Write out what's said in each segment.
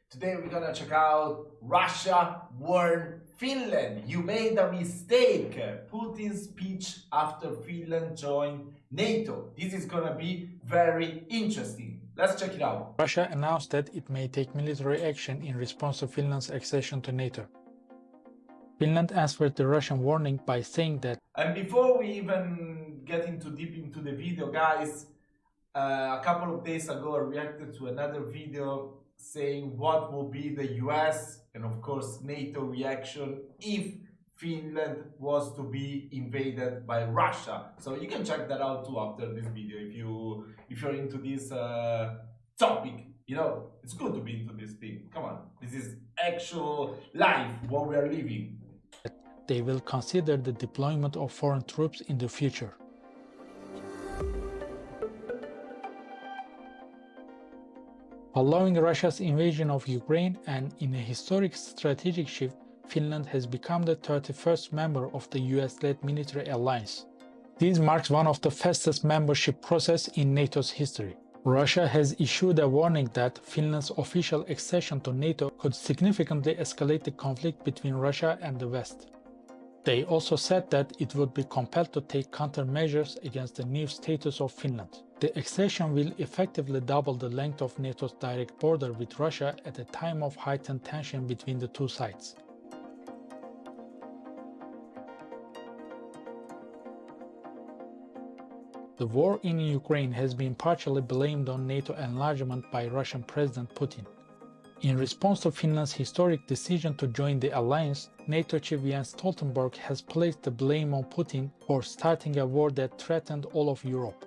Today we're gonna check out Russia warned Finland. You made a mistake. Putin's speech after Finland joined NATO. This is gonna be very interesting. Let's check it out. Russia announced that it may take military action in response to Finland's accession to NATO. Finland answered the Russian warning by saying that. And before we even get deep into the video, guys, a couple of days ago I reacted to another video saying what will be the US and of course NATO reaction if Finland was to be invaded by Russia. So you can check that out too after this video if you're into this topic. You know, it's good to be into this thing. Come on, this is actual life, what we are living. They will consider the deployment of foreign troops in the future. Following Russia's invasion of Ukraine and in a historic strategic shift, Finland has become the 31st member of the US-led military alliance. This marks one of the fastest membership process in NATO's history. Russia has issued a warning that Finland's official accession to NATO could significantly escalate the conflict between Russia and the West. They also said that it would be compelled to take countermeasures against the new status of Finland. The accession will effectively double the length of NATO's direct border with Russia at a time of heightened tension between the two sides. The war in Ukraine has been partially blamed on NATO enlargement by Russian President Putin. In response to Finland's historic decision to join the alliance, NATO chief Jens Stoltenberg has placed the blame on Putin for starting a war that threatened all of Europe.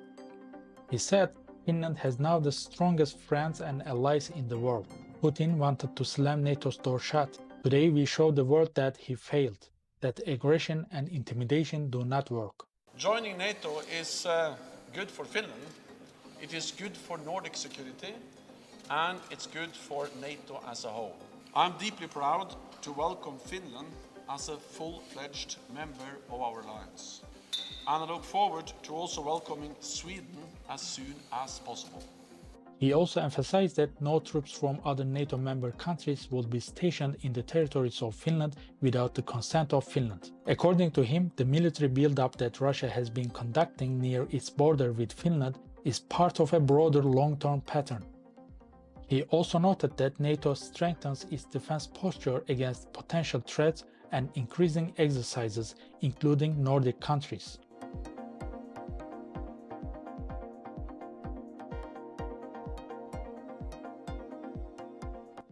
He said, Finland has now the strongest friends and allies in the world. Putin wanted to slam NATO's door shut. Today we show the world that he failed, that aggression and intimidation do not work. Joining NATO is good for Finland, it is good for Nordic security, and it's good for NATO as a whole. I'm deeply proud to welcome Finland as a full-fledged member of our alliance. And I look forward to also welcoming Sweden as soon as possible. He also emphasized that no troops from other NATO member countries would be stationed in the territories of Finland without the consent of Finland. According to him, the military build-up that Russia has been conducting near its border with Finland is part of a broader long-term pattern. He also noted that NATO strengthens its defense posture against potential threats and increasing exercises, including Nordic countries.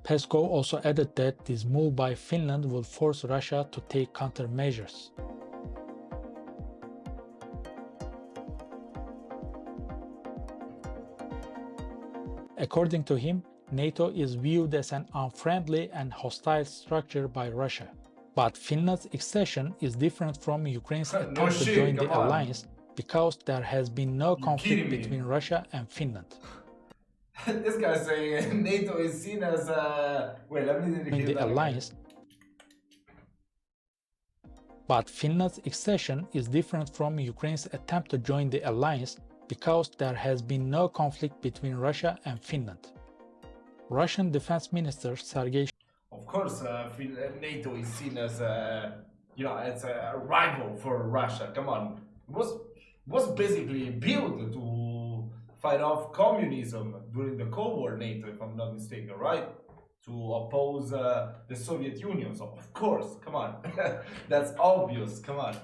Peskov also added that this move by Finland will force Russia to take countermeasures. According to him, NATO is viewed as an unfriendly and hostile structure by Russia. But Finland's accession is different from Ukraine's attempt to join the alliance because there has been no conflict between Russia and Finland. This guy's saying NATO is seen as wait, let me repeat the alliance. But Finland's accession is different from Ukraine's attempt to join the alliance because there has been no conflict between Russia and Finland. Russian Defense Minister Sergei. Of course, NATO is seen as as a rival for Russia. Come on, it was basically built to fight off communism during the Cold War. NATO, if I'm not mistaken, right? To oppose the Soviet Union. So of course, come on, that's obvious. Come on.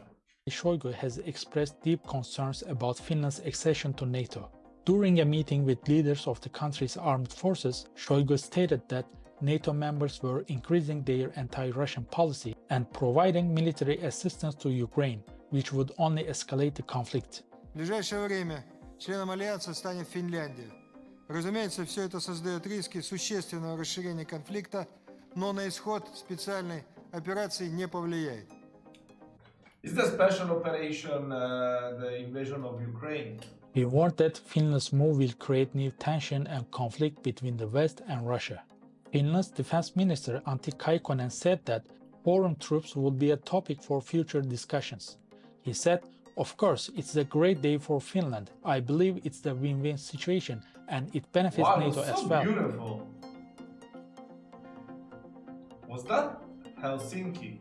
Shoigu has expressed deep concerns about Finland's accession to NATO. During a meeting with leaders of the country's armed forces, Shoigu stated that NATO members were increasing their anti-Russian policy and providing military assistance to Ukraine, which would only escalate the conflict. В ближайшее время членом Альянса станет Финляндия. Разумеется, все это создает риски существенного расширения конфликта, но на исход специальной операции не повлияет. Is the special operation the invasion of Ukraine? He warned that Finland's move will create new tension and conflict between the West and Russia. Finland's defense minister Antti Kaikkonen said that foreign troops would be a topic for future discussions. He said, "Of course, it's a great day for Finland. I believe it's the win-win situation and it benefits NATO as well." Beautiful. Was that Helsinki?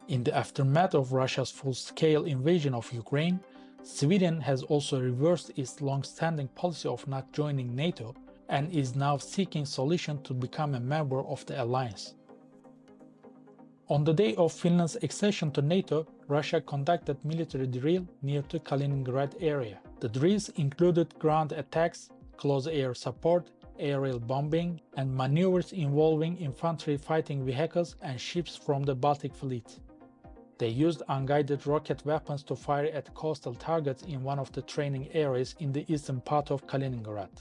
In the aftermath of Russia's full-scale invasion of Ukraine, Sweden has also reversed its long-standing policy of not joining NATO and is now seeking solutions to become a member of the alliance. On the day of Finland's accession to NATO, Russia conducted military drill near the Kaliningrad area. The drills included ground attacks, close air support, aerial bombing, and maneuvers involving infantry fighting vehicles and ships from the Baltic Fleet. They used unguided rocket weapons to fire at coastal targets in one of the training areas in the eastern part of Kaliningrad.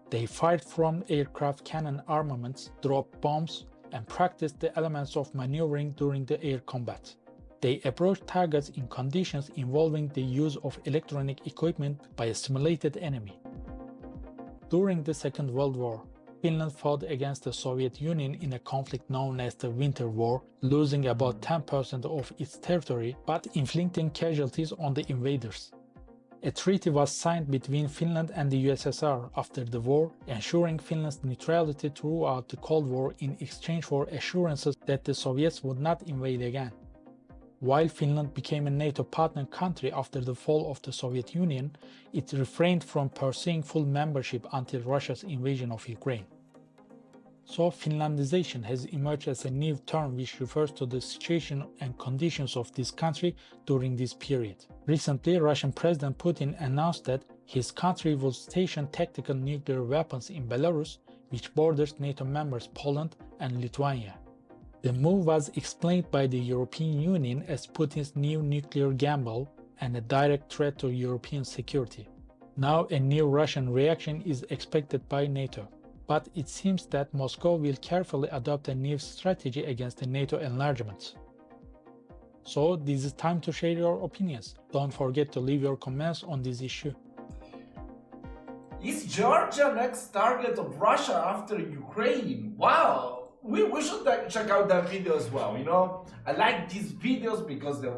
They fired from aircraft cannon armaments, dropped bombs, and practiced the elements of maneuvering during the air combat. They approached targets in conditions involving the use of electronic equipment by a simulated enemy. During the Second World War, Finland fought against the Soviet Union in a conflict known as the Winter War, losing about 10% of its territory but inflicting casualties on the invaders. A treaty was signed between Finland and the USSR after the war, ensuring Finland's neutrality throughout the Cold War in exchange for assurances that the Soviets would not invade again. While Finland became a NATO partner country after the fall of the Soviet Union, it refrained from pursuing full membership until Russia's invasion of Ukraine. So Finlandization has emerged as a new term which refers to the situation and conditions of this country during this period. Recently, Russian President Putin announced that his country will station tactical nuclear weapons in Belarus, which borders NATO members Poland and Lithuania. The move was explained by the European Union as Putin's new nuclear gamble and a direct threat to European security. Now a new Russian reaction is expected by NATO. But it seems that Moscow will carefully adopt a new strategy against the NATO enlargements. So this is time to share your opinions. Don't forget to leave your comments on this issue. Is Georgia next target of Russia after Ukraine? Wow! We should check out that video as well, you know? I like these videos because they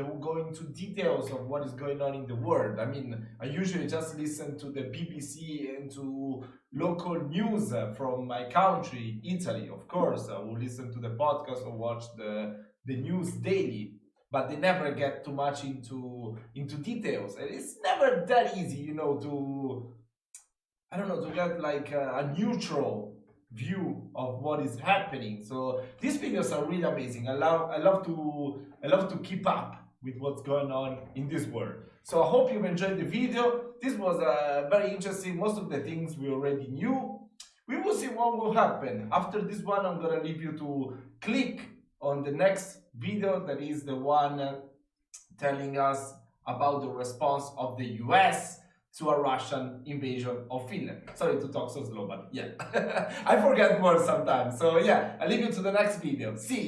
will go into details of what is going on in the world. I mean, I usually just listen to the BBC and to local news from my country, Italy. Of course, I will listen to the podcast or watch the news daily, but they never get too much into details. And it's never that easy, you know, to get like a neutral view of what is happening. So these videos are really amazing. I love to keep up with what's going on in this world. So I hope you've enjoyed the video. This was very interesting. Most of the things we already knew. We will see what will happen. After this one, I'm gonna leave you to click on the next video. That is the one telling us about the response of the US to a Russian invasion of Finland. Sorry to talk so slow, but yeah. I forget words sometimes. So yeah, I'll leave you to the next video. See you.